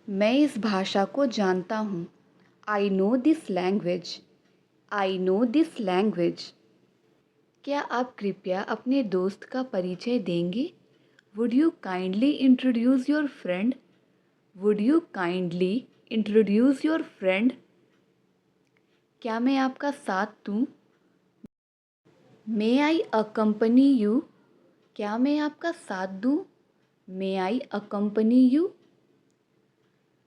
मैं इस भाषा को जानता हूँ। I know this language. I know this language. क्या आप कृपया अपने दोस्त का परिचय देंगे? Would you kindly introduce your friend? Would you kindly introduce your friend? क्या मैं आपका साथ दूँ? मे आई अकम्पनी यू? क्या मैं आपका साथ दूँ? मे आई अकम्पनी यू?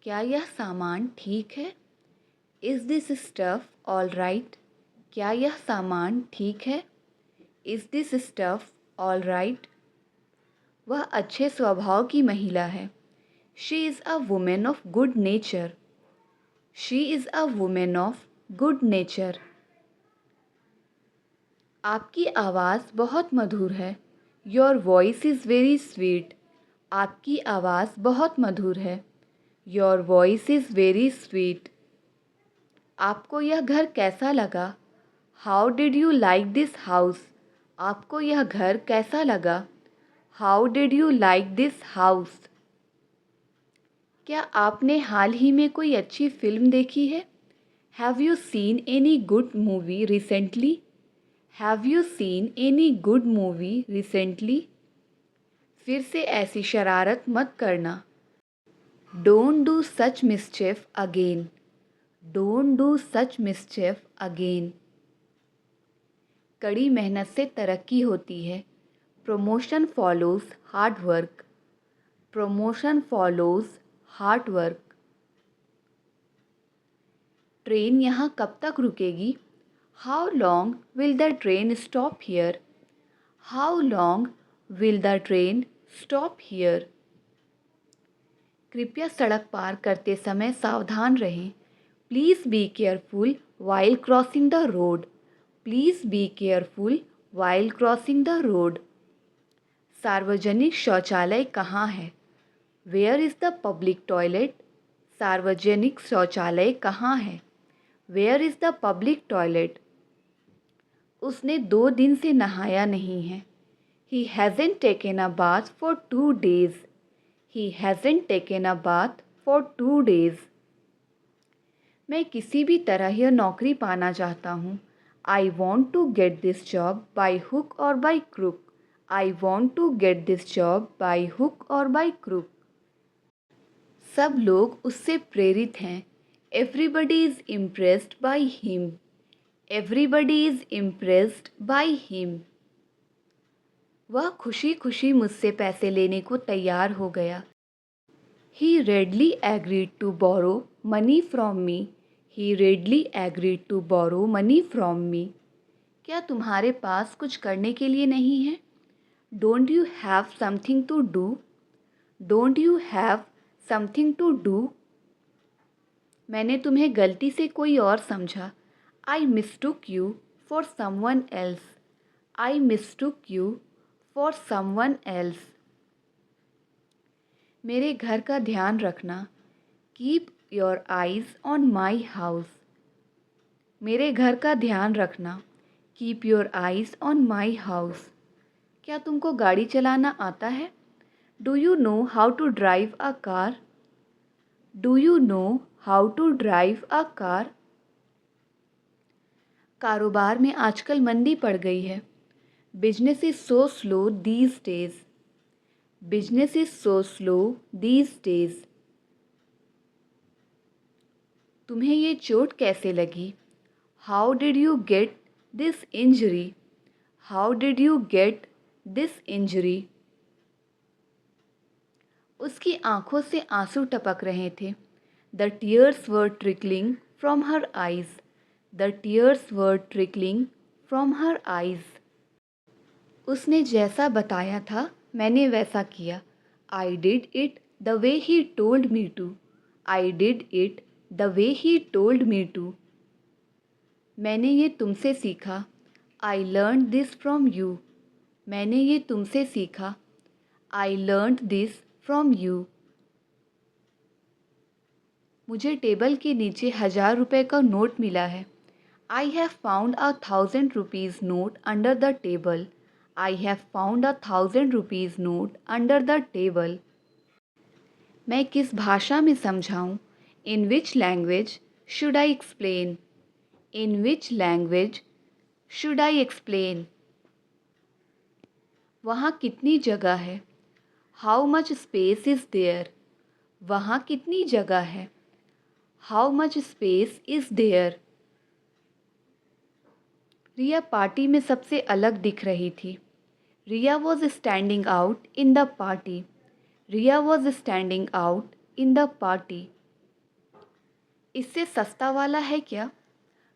क्या यह सामान ठीक है? Is this stuff all right? क्या यह सामान ठीक है? Is this stuff all right? वह अच्छे स्वभाव की महिला है। She is a women of good nature. She is a women of good nature. आपकी आवाज़ बहुत मधुर है। Your voice is very sweet. आपकी आवाज़ बहुत मधुर है। Your voice is very sweet. आपको यह घर कैसा लगा? How did you like this house? आपको यह घर कैसा लगा? How did you like this house? क्या आपने हाल ही में कोई अच्छी फिल्म देखी है? Have you seen any good movie recently? Have you seen any good movie recently? फिर से ऐसी शरारत मत करना। Don't do such मिसचिफ again. Don't do such मिसचिफ again. कड़ी मेहनत से तरक्की होती है। Promotion follows hard work. Promotion follows hard work. Train यहाँ कब तक रुकेगी? How long will the train stop here? How long will the train stop here? कृपया सड़क पार करते समय सावधान रहें। Please be careful while crossing the road. Please be careful while crossing the road. सार्वजनिक शौचालय कहाँ है? Where is the public toilet? सार्वजनिक शौचालय कहाँ है? Where is the public toilet? उसने 2 दिन से नहाया नहीं है। He hasn't taken a bath for 2 days। He hasn't taken a bath for 2 days। मैं किसी भी तरह यह नौकरी पाना चाहता हूँ। I want to get this job by hook or by crook. I want to get this job by hook or by crook. सब लोग उससे प्रेरित हैं। Everybody is impressed by him. Everybody is impressed by him. वह खुशी खुशी मुझसे पैसे लेने को तैयार हो गया। He readily agreed to borrow money from me. He readily agreed to borrow money from me. क्या तुम्हारे पास कुछ करने के लिए नहीं है? Don't you have something to do? Don't you have something to do? मैंने तुम्हें गलती से कोई और समझा। I mistook you for someone else. I mistook you for someone else. मेरे घर का ध्यान रखना। Keep your eyes on my house. मेरे घर का ध्यान रखना। Keep your eyes on my house. क्या तुमको गाड़ी चलाना आता है? Do you know how to drive a car? Do you know how to drive a car? कारोबार में आजकल मंदी पड़ गई है। Business is so slow these days. Business is so slow these days. तुम्हें ये चोट कैसे लगी? How did you get this injury? How did you get this injury? उसकी आंखों से आंसू टपक रहे थे। The tears were trickling from her eyes. The tears were trickling from her eyes. उसने जैसा बताया था मैंने वैसा किया। I did it the way he told me to. I did it the way he told me to. मैंने ये तुमसे सीखा। I learn this from you. मैंने ये तुमसे सीखा। I learn this from you. मुझे टेबल के नीचे 1000 रुपये का नोट मिला है। I have found a 1000 rupees note under the table. I have found a 1000 rupees note under the table. मैं किस भाषा में समझाऊं? In which language should I explain? In which language should I explain? वहाँ कितनी जगह है? How much space is there? वहाँ कितनी जगह है? How much space is there? Riya party में सबसे अलग दिख रही थी। Riya was standing out in the party. Riya was standing out in the party. इससे सस्ता वाला है क्या?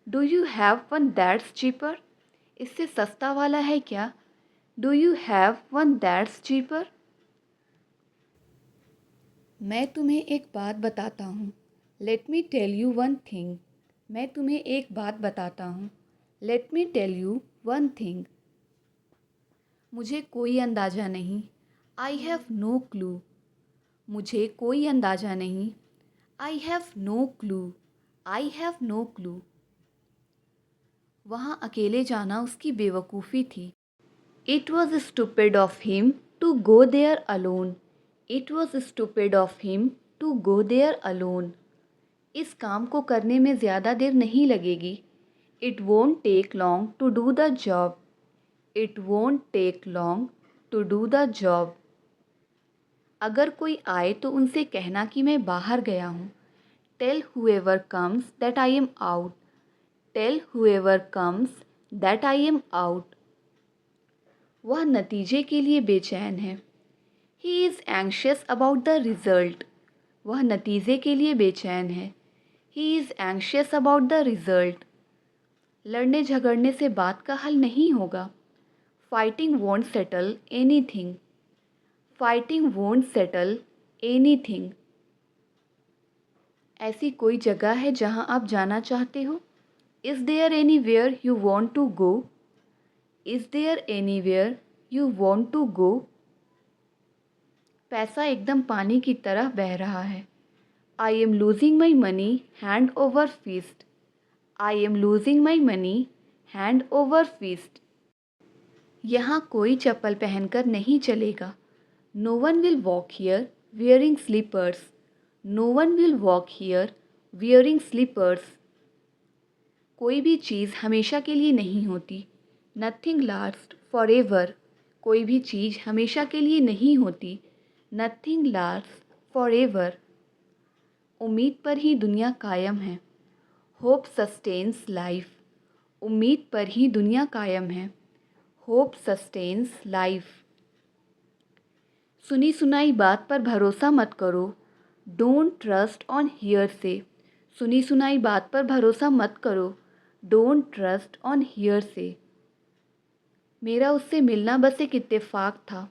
Do you have one that's cheaper? इससे सस्ता वाला है क्या? Do you have one that's cheaper? मैं तुम्हें एक बात बताता हूँ। Let me tell you one thing. मैं तुम्हें एक बात बताता हूँ। Let me tell you one thing. मुझे कोई अंदाज़ा नहीं। I have no clue. मुझे कोई अंदाज़ा नहीं। I have no clue. I have no clue. वहाँ अकेले जाना उसकी बेवकूफ़ी थी। It was stupid of him to go there alone. It was stupid of him to go there alone. इस काम को करने में ज़्यादा देर नहीं लगेगी। It won't take long to do the job. It won't take long to do the job. अगर कोई आए तो उनसे कहना कि मैं बाहर गया हूँ। Tell whoever comes that I am out. Tell whoever comes that I am out. वह नतीजे के लिए बेचैन है। He is anxious about the result. वह नतीजे के लिए बेचैन है। He is anxious about the result. लड़ने झगड़ने से बात का हल नहीं होगा। Fighting won't settle anything. Fighting won't settle anything. ऐसी कोई जगह है जहां आप जाना चाहते हो? Is there anywhere you want to go? Is there anywhere you want to go? पैसा एकदम पानी की तरह बह रहा है। I am losing my money hand over fist. I am losing my money hand over fist. यहाँ कोई चप्पल पहनकर नहीं चलेगा। No one will walk here wearing slippers. No one will walk here wearing slippers. कोई भी चीज़ हमेशा के लिए नहीं होती। Nothing last for ever. कोई भी चीज़ हमेशा के लिए नहीं होती। Nothing last for ever. उम्मीद पर ही दुनिया कायम है। Hope sustains life. उम्मीद पर ही दुनिया कायम है। Hope sustains life. सुनी सुनाई बात पर भरोसा मत करो। डोंट ट्रस्ट ऑन हियर से। सुनी सुनाई बात पर भरोसा मत करो। डोंट ट्रस्ट ऑन हियर से। मेरा उससे मिलना बस एक इत्तेफाक था।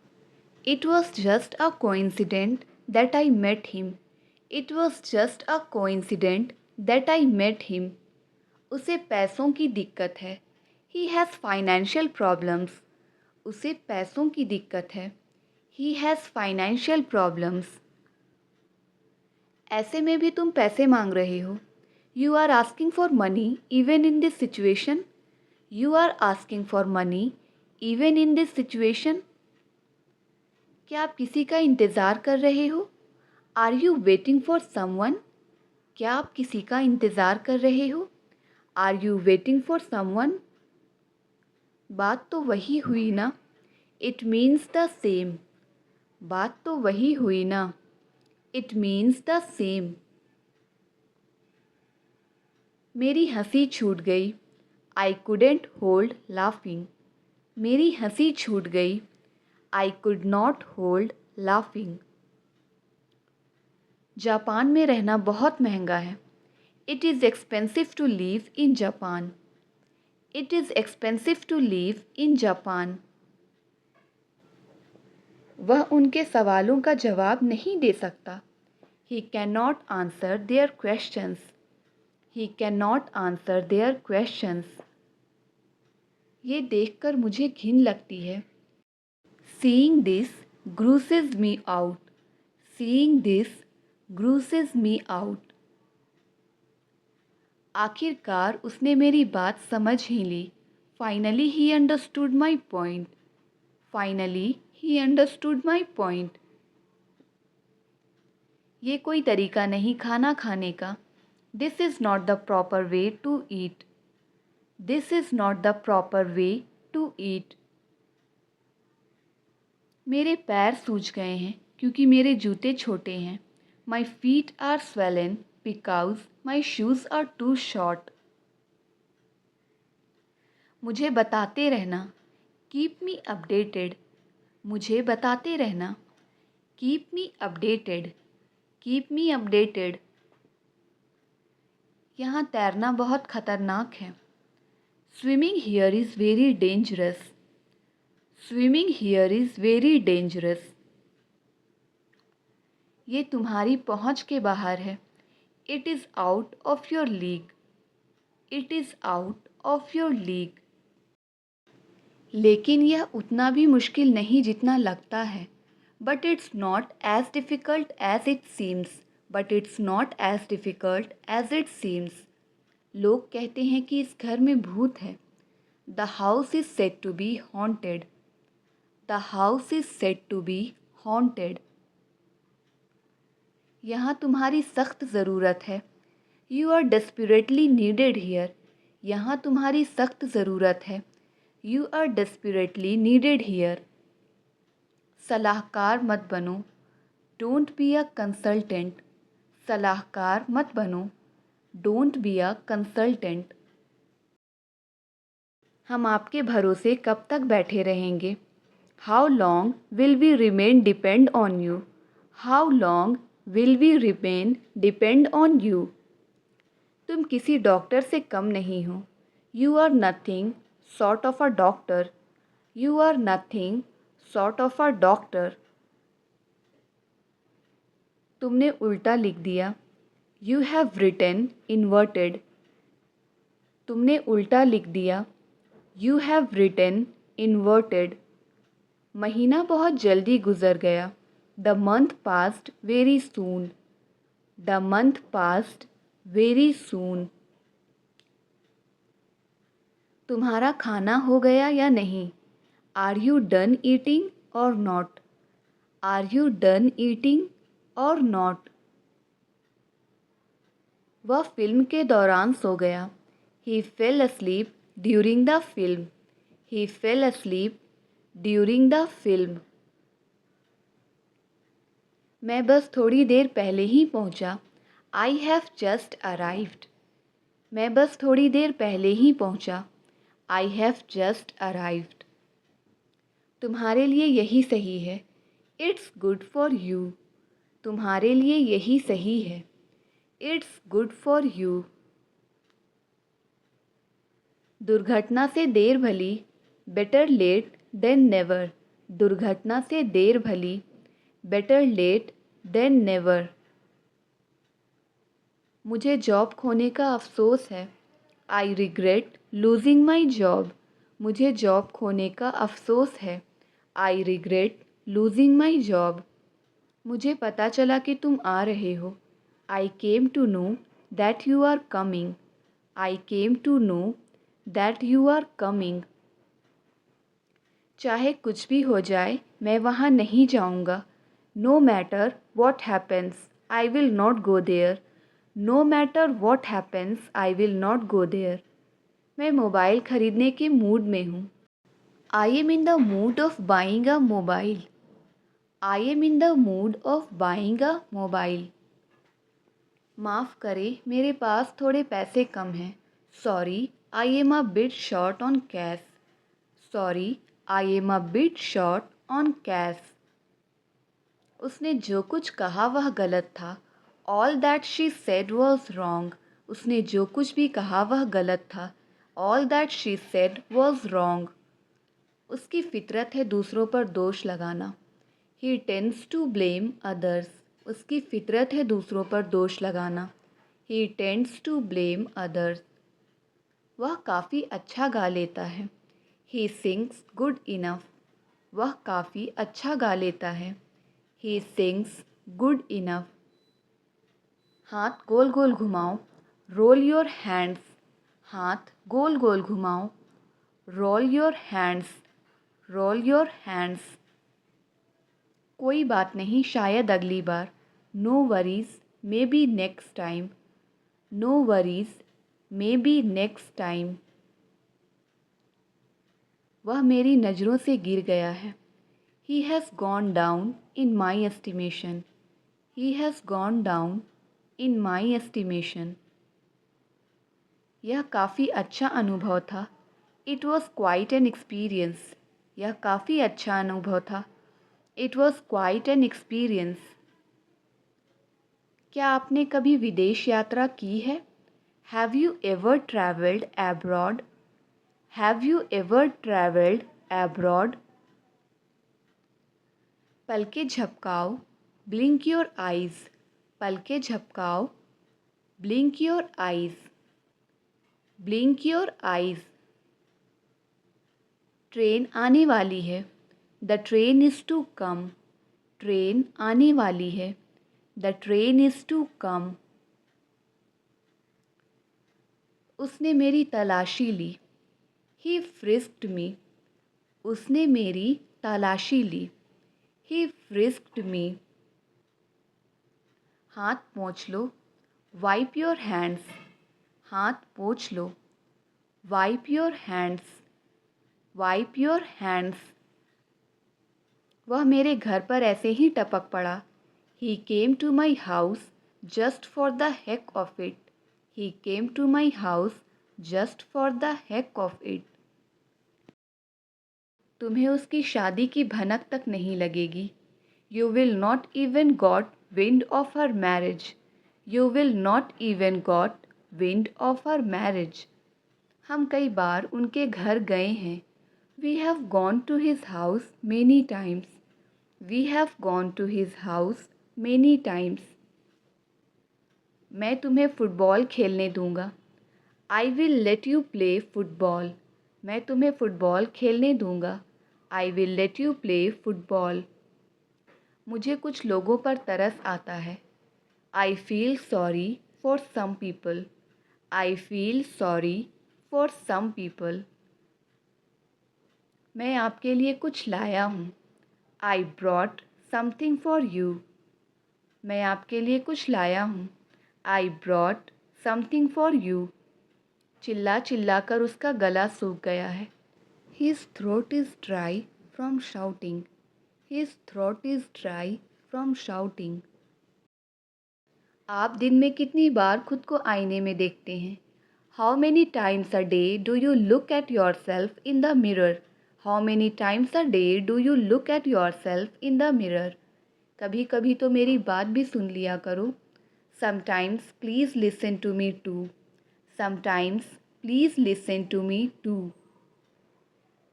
It was just a coincident that I met him. It was just a coincident that I met him. उसे पैसों की दिक्कत है। He has financial problems. उसे पैसों की दिक्कत है। He has financial problems. ऐसे में भी तुम पैसे मांग रहे हो। You are asking for money even in this situation. You are asking for money even in this situation. क्या आप किसी का इंतज़ार कर रहे हो? Are you waiting for someone? क्या आप किसी का इंतज़ार कर रहे हो? Are you waiting for someone? बात तो वही हुई ना। It means the same. बात तो वही हुई ना। It means the same. मेरी हंसी छूट गई। I couldn't hold laughing. मेरी हंसी छूट गई। I could not hold laughing. Japan में रहना बहुत महंगा है। It is expensive to live in Japan. It is expensive to live in Japan. वह उनके सवालों का जवाब नहीं दे सकता। He can not answer their questions. He can not answer their questions. ये देखकर मुझे घिन लगती है। Seeing this grosses me out. Seeing this grosses me out. आखिरकार उसने मेरी बात समझ ही ली। Finally he understood my point. Finally he understood my point. ये कोई तरीका नहीं खाना खाने का। This is not the proper way to eat. This is not the proper way to eat. मेरे पैर सूज गए हैं क्योंकि मेरे जूते छोटे हैं। My feet are swollen because my shoes are too short. मुझे बताते रहना। Keep me updated. मुझे बताते रहना। Keep me updated. Keep me updated. यहाँ तैरना बहुत खतरनाक है। Swimming here is very dangerous. Swimming here is very dangerous. ये तुम्हारी पहुँच के बाहर है। It is out of your league. It is out of your league. लेकिन यह उतना भी मुश्किल नहीं जितना लगता है। But it's not as difficult as it seems. But it's not as difficult as it seems. लोग कहते हैं कि इस घर में भूत है। The house is said to be haunted. The house is said to be haunted. यहाँ तुम्हारी सख्त ज़रूरत है। You are desperately needed here. यहाँ तुम्हारी सख्त ज़रूरत है। You are desperately needed here. सलाहकार मत बनो। Don't be a consultant. सलाहकार मत बनो। Don't be a consultant. हम आपके भरोसे कब तक बैठे रहेंगे? How long will we remain depend on you? How long will we remain depend on you? तुम किसी डॉक्टर से कम नहीं हो। You are nothing sort of a doctor. You are nothing sort of a doctor. तुमने उल्टा लिख दिया। You have written inverted. तुमने उल्टा लिख दिया। You have written inverted. महीना बहुत जल्दी गुजर गया। The month passed very soon. The month passed very soon. तुम्हारा खाना हो गया या नहीं? Are you done eating or not? Are you done eating or not? वह फिल्म के दौरान सो गया। He fell asleep during the film. He fell asleep during the film. मैं बस थोड़ी देर पहले ही पहुंचा। I have just arrived. मैं बस थोड़ी देर पहले ही पहुंचा। I have just arrived. तुम्हारे लिए यही सही है। It's good for you. तुम्हारे लिए यही सही है। It's good for you. दुर्घटना से देर भली। Better late than never. दुर्घटना से देर भली। Better late than never. मुझे जॉब खोने का अफसोस है। I regret losing my job. मुझे जॉब खोने का अफसोस है। I regret losing my job. मुझे पता चला कि तुम आ रहे हो। I came to know that you are coming. I came to know that you are coming. चाहे कुछ भी हो जाए मैं वहाँ नहीं जाऊँगा। No matter what happens I will not go there. No matter what happens I will not go there. मैं मोबाइल ख़रीदने के मूड में हूँ। I am in the mood of buying a mobile. I am in the mood of buying a mobile. माफ़ करें मेरे पास थोड़े पैसे कम हैं। Sorry I am a bit short on cash. Sorry I am a bit short on cash. उसने जो कुछ कहा वह गलत था। All that she said was wrong. उसने जो कुछ भी कहा वह गलत था। All that she said was wrong. उसकी फितरत है दूसरों पर दोष लगाना। ही टेंड्स टू ब्लेम अदर्स। उसकी फितरत है दूसरों पर दोष लगाना। ही टेंड्स टू ब्लेम अदर्स। वह काफ़ी अच्छा गा लेता है। He sings good enough. वह काफ़ी अच्छा गा लेता है। He sings good enough. हाथ गोल गोल घुमाओ। Roll your hands. हाथ गोल गोल घुमाओ। Roll your hands. Roll your hands. कोई बात नहीं शायद अगली बार। No worries, maybe next time. No worries, maybe next time. वह मेरी नज़रों से गिर गया है। He has gone down in my estimation. He has gone down in my estimation. यह काफ़ी अच्छा अनुभव था। It was quite an experience. यह काफ़ी अच्छा अनुभव था। It was quite an experience. क्या आपने कभी विदेश यात्रा की है? Have you ever traveled abroad? Have you ever traveled abroad? पलके झपकाओ, blink your eyes. पलके झपकाओ, blink your eyes. Blink your eyes. Train आने वाली है। The train is to come. Train आने वाली है। The train is to come. उसने मेरी तलाशी ली। He frisked me. उसने मेरी तलाशी ली। He frisked me. हाथ पोंछ लो। Wipe your hands. हाथ पोंछ लो। Wipe your hands. Wipe your hands. वह मेरे घर पर ऐसे ही टपक पड़ा। He came to my house just for the heck of it. He came to my house just for the heck of it. तुम्हें उसकी शादी की भनक तक नहीं लगेगी। You will not even got wind of her marriage. You will not even got wind of her marriage. हम कई बार उनके घर गए हैं। We have gone to his house many times. We have gone to his house many times. मैं तुम्हें football खेलने दूंगा। I will let you play football. मैं तुम्हें फ़ुटबॉल खेलने दूंगा। I will let you play football. मुझे कुछ लोगों पर तरस आता है। I feel sorry for some people. I feel sorry for some people. मैं आपके लिए कुछ लाया हूँ। I brought something for you. मैं आपके लिए कुछ लाया हूँ। I brought something for you. चिल्ला चिल्ला कर उसका गला सूख गया है। His throat is dry from shouting. His throat is dry from shouting. आप दिन में कितनी बार खुद को आईने में देखते हैं? How many times a day do you look at yourself in the mirror? How many times a day do you look at yourself in the mirror? कभी कभी तो मेरी बात भी सुन लिया करो। Sometimes please listen to me too. Sometimes please listen to me too.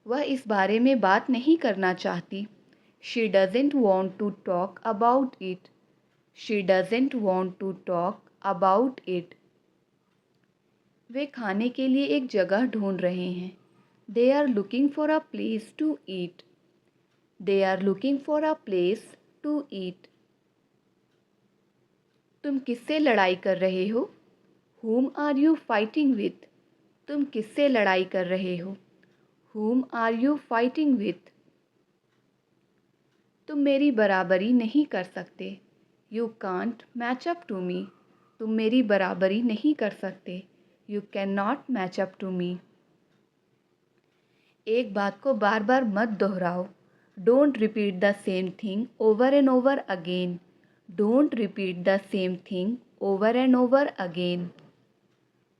वह इस बारे में बात नहीं करना चाहती। She doesn't want to talk about it. She doesn't want to talk about it. वे खाने के लिए एक जगह ढूंढ रहे हैं। They are looking for a place to eat. They are looking for a place to eat. तुम किससे लड़ाई कर रहे हो? Whom are you fighting with? तुम किससे लड़ाई कर रहे हो? Whom are you fighting with? तुम मेरी बराबरी नहीं कर सकते। You can't match up to me. तुम मेरी बराबरी नहीं कर सकते। You cannot match up to me. एक बात को बार बार मत दोहराओ। Don't repeat the same thing over and over again. Don't repeat the same thing over and over again.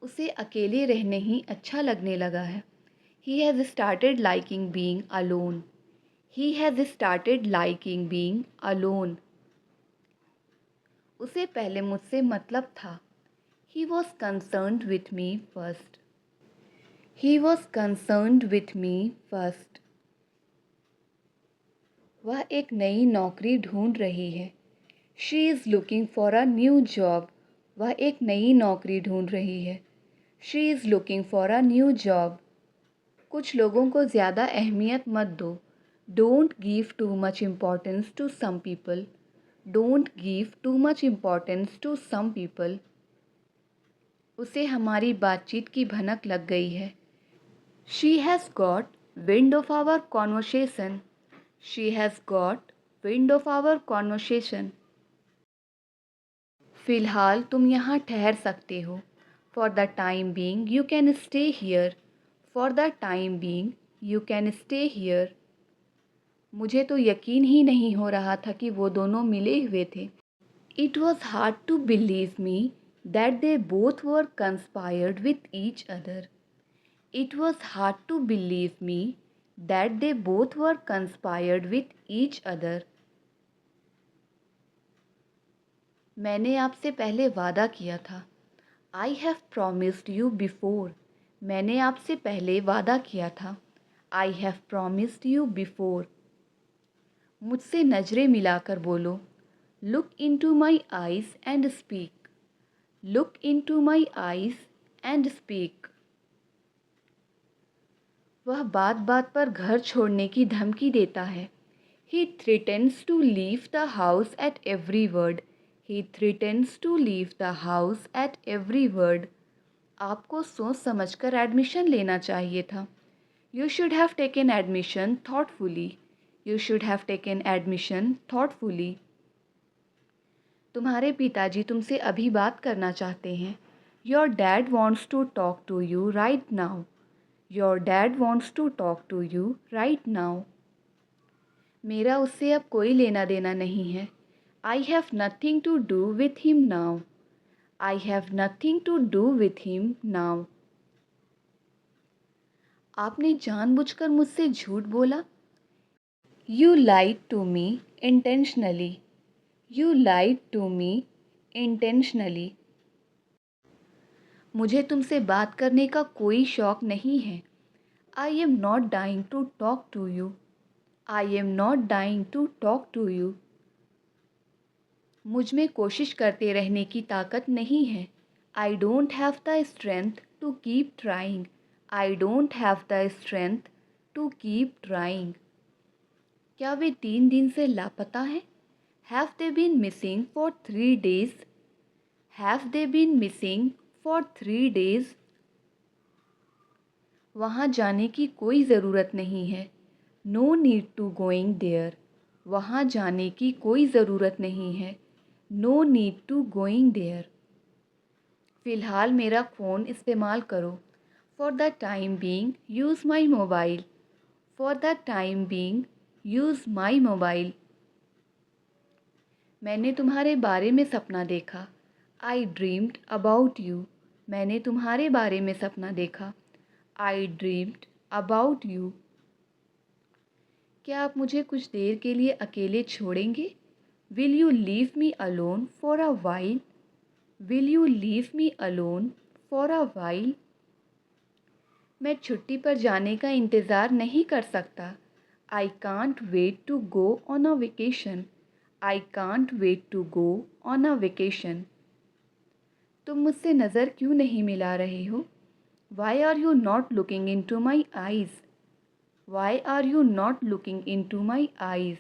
उसे अकेले रहने ही अच्छा लगने लगा है। He has started liking being alone. He has started liking being alone. उसे पहले मुझसे मतलब था। He was concerned with me first. He was concerned with me first. वह एक नई नौकरी ढूंढ रही है। She is looking for a new job. वह एक नई नौकरी ढूंढ रही है। She is looking for a new job. कुछ लोगों को ज़्यादा अहमियत मत दो। Don't give too much importance to some people. Don't give too much importance to some people. उसे हमारी बातचीत की भनक लग गई है। She has got wind of our conversation. She has got wind of our conversation. फ़िलहाल तुम यहाँ ठहर सकते हो। For the time being you can stay here. For the time being you can stay here. मुझे तो यकीन ही नहीं हो रहा था कि वो दोनों मिले हुए थे। It was hard to believe me that they both were conspired with each other. It was hard to believe me that they both were conspired with each other. मैंने आपसे पहले वादा किया था। I have promised you before. मैंने आपसे पहले वादा किया था। I have promised you before. मुझसे नज़रें मिलाकर बोलो। Look into my eyes and speak. Look into my eyes and speak. वह बात बात पर घर छोड़ने की धमकी देता है। He threatens to leave the house at every word. He threatens to leave the house at every word. आपको सोच समझकर एडमिशन लेना चाहिए था। You should have taken admission thoughtfully. You should have taken admission thoughtfully. तुम्हारे पिताजी तुमसे अभी बात करना चाहते हैं। Your dad wants to talk to you right now. Your dad wants to talk to you right now. मेरा उससे अब कोई लेना देना नहीं है। I have nothing to do with him now. I have nothing to do with him now. आपने जानबूझकर मुझसे झूठ बोला। You lied to me intentionally. You lied to me intentionally. मुझे तुमसे बात करने का कोई शौक़ नहीं है। I am not dying to talk to you. I am not dying to talk to you. मुझ में कोशिश करते रहने की ताकत नहीं है। आई don't have the strength to keep trying. I don't have the strength to keep trying. क्या वे 3 दिन से लापता हैं? Have they been missing for 3 days? Have they been missing for 3 days? वहाँ जाने की कोई ज़रूरत नहीं है। No need to going there. वहाँ जाने की कोई ज़रूरत नहीं है। No need to going there. फ़िलहाल मेरा फ़ोन इस्तेमाल करो। For the time being use my mobile. For the time being use my mobile. मैंने तुम्हारे बारे में सपना देखा। I dreamed about you. मैंने तुम्हारे बारे में सपना देखा। I dreamed about you. क्या आप मुझे कुछ देर के लिए अकेले छोड़ेंगे? Will you leave me alone for a while? Will you leave me alone for a while? मैं छुट्टी पर जाने का इंतज़ार नहीं कर सकता। I can't wait to go on a vacation. I can't wait to go on a vacation. तुम मुझसे नज़र क्यों नहीं मिला रहे हो? Why are you not looking into my eyes? Why are you not looking into my eyes?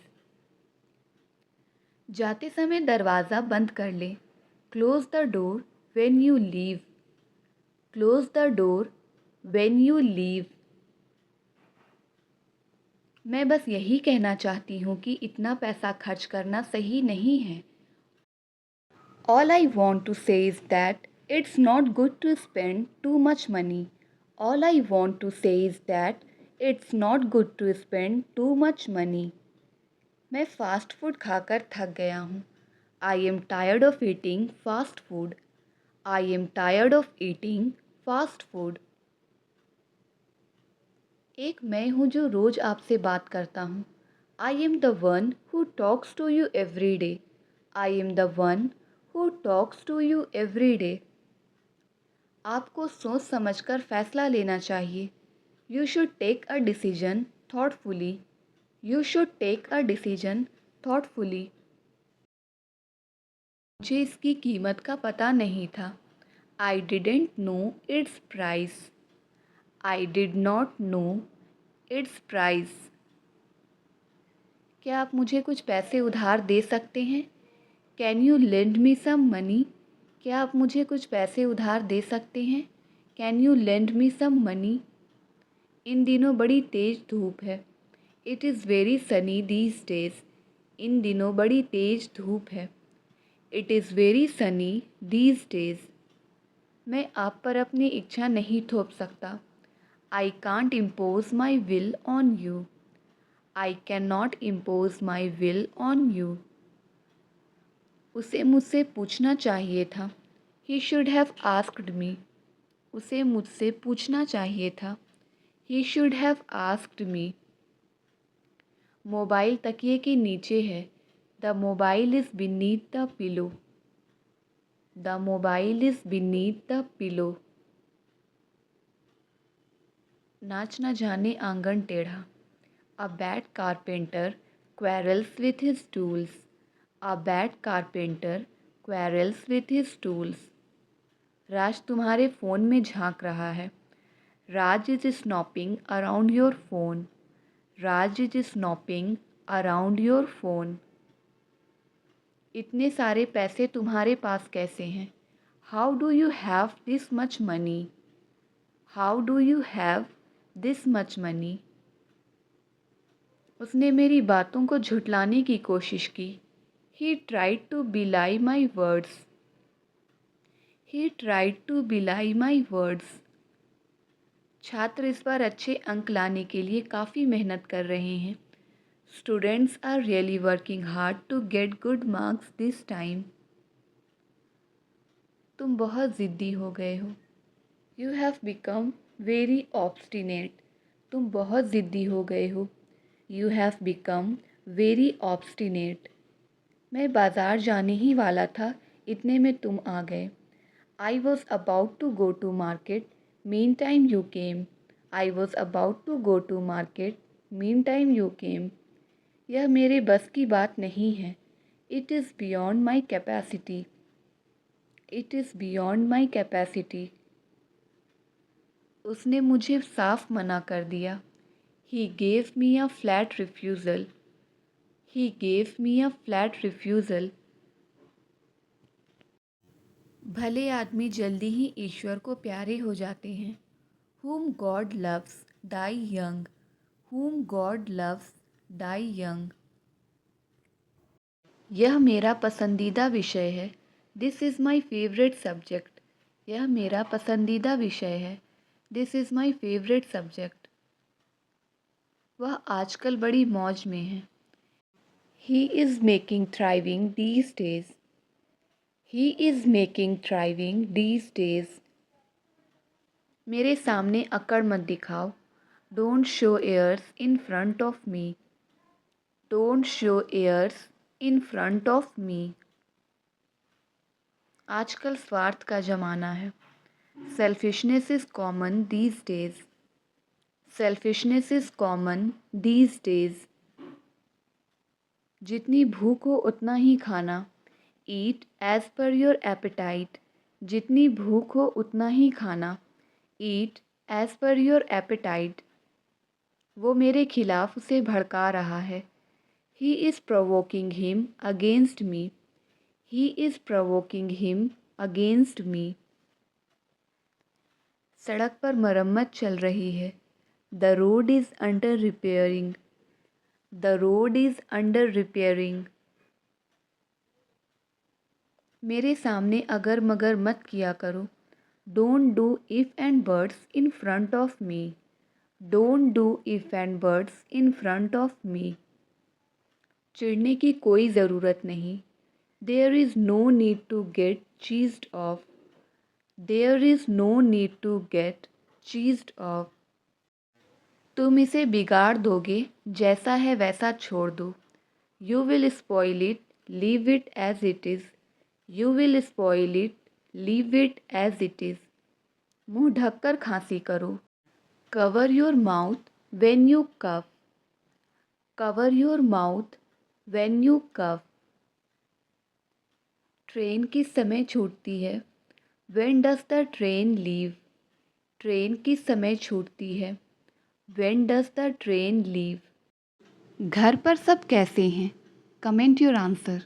जाते समय दरवाज़ा बंद कर ले। Close the door when you leave. Close the door when you leave. मैं बस यही कहना चाहती हूँ कि इतना पैसा खर्च करना सही नहीं है। All I want to say is that it's not good to spend too much money. All I want to say is that it's not good to spend too much money. मैं फ़ास्ट फूड खाकर थक गया हूँ। I am tired of eating fast food. I am tired of eating fast food. एक मैं हूँ जो रोज़ आपसे बात करता हूँ। I am the one who talks to you every day. I am the one who talks to you every day. आपको सोच समझकर फ़ैसला लेना चाहिए। You should take a decision thoughtfully. You should take a decision thoughtfully. मुझे इसकी कीमत का पता नहीं था। I didn't know its price. I did not know its price. क्या आप मुझे कुछ पैसे उधार दे सकते हैं? Can you lend me some money? क्या आप मुझे कुछ पैसे उधार दे सकते हैं? Can you lend me some money? इन दिनों बड़ी तेज़ धूप है। It is very sunny these days. इन दिनों बड़ी तेज़ धूप है। It is very sunny these days. मैं आप पर अपनी इच्छा नहीं थोप सकता। I can't impose my will on you. I can not impose my will on you. उसे मुझसे पूछना चाहिए था। He should have asked me. उसे मुझसे पूछना चाहिए था। He should have asked me. Mobile तकिए के नीचे है। The mobile is beneath the pillow. The mobile is beneath the pillow. नाच न जाने आंगन टेढ़ा। A bad carpenter quarrels with his tools. A bad carpenter quarrels with his tools. Raj तुम्हारे फ़ोन में झांक रहा है। Raj is snooping around your phone. Raj is snooping around your phone. इतने सारे पैसे तुम्हारे पास कैसे हैं? How do you have this much money? How do you have this much money? उसने मेरी बातों को झुठलाने की कोशिश की। ही tried to belie my words. He tried to belie my words. छात्र इस बार अच्छे अंक लाने के लिए काफ़ी मेहनत कर रहे हैं। Students are really working hard to get good marks this time. तुम बहुत ज़िद्दी हो गए हो। You have become very obstinate. तुम बहुत ज़िद्दी हो गए हो। You have become very obstinate. मैं बाज़ार जाने ही वाला था, इतने में तुम आ गए। I was about to go to market, mean time you came. I was about to go to market, mean time you came. यह मेरे बस की बात नहीं है। It is beyond my capacity. It is beyond my capacity. उसने मुझे साफ मना कर दिया। He gave me a flat refusal. He gave me a flat refusal. भले आदमी जल्दी ही ईश्वर को प्यारे हो जाते हैं। Whom God loves die young. Whom God loves die young. यह मेरा पसंदीदा विषय है। This is my favorite subject. यह मेरा पसंदीदा विषय है। This is my favorite subject. वह आजकल बड़ी मौज में है। He is making thriving these days. He is making thriving these days. मेरे सामने अकड़ मत दिखाओ। Don't show airs in front of me. Don't show airs in front of me. आजकल स्वार्थ का ज़माना है। Selfishness is common these days. Selfishness is common these days. जितनी भूख हो उतना ही खाना। Eat as per your appetite. जितनी भूख हो उतना ही खाना। Eat as per your appetite. वो मेरे खिलाफ उसे भड़का रहा है। He is provoking him against me. He is provoking him against me. सड़क पर मरम्मत चल रही है। The road is under repairing. The road is under repairing. मेरे सामने अगर मगर मत किया करो। Don't do if and buts in front of me. Don't do if and buts in front of me. चिढ़ने की कोई ज़रूरत नहीं। There is no need to get cheesed off. There is no need to get cheesed off. तुम इसे बिगाड़ दोगे, जैसा है वैसा छोड़ दो। You will spoil it, leave it as it is. You will spoil it, leave it as it is. मुंह ढककर खांसी करो। Cover your mouth when you cough. Cover your mouth when you cough. Train किस समय छूटती है? When does the train leave? Train किस समय छूटती है? When does the train leave? घर पर सब कैसे हैं? Comment your answer.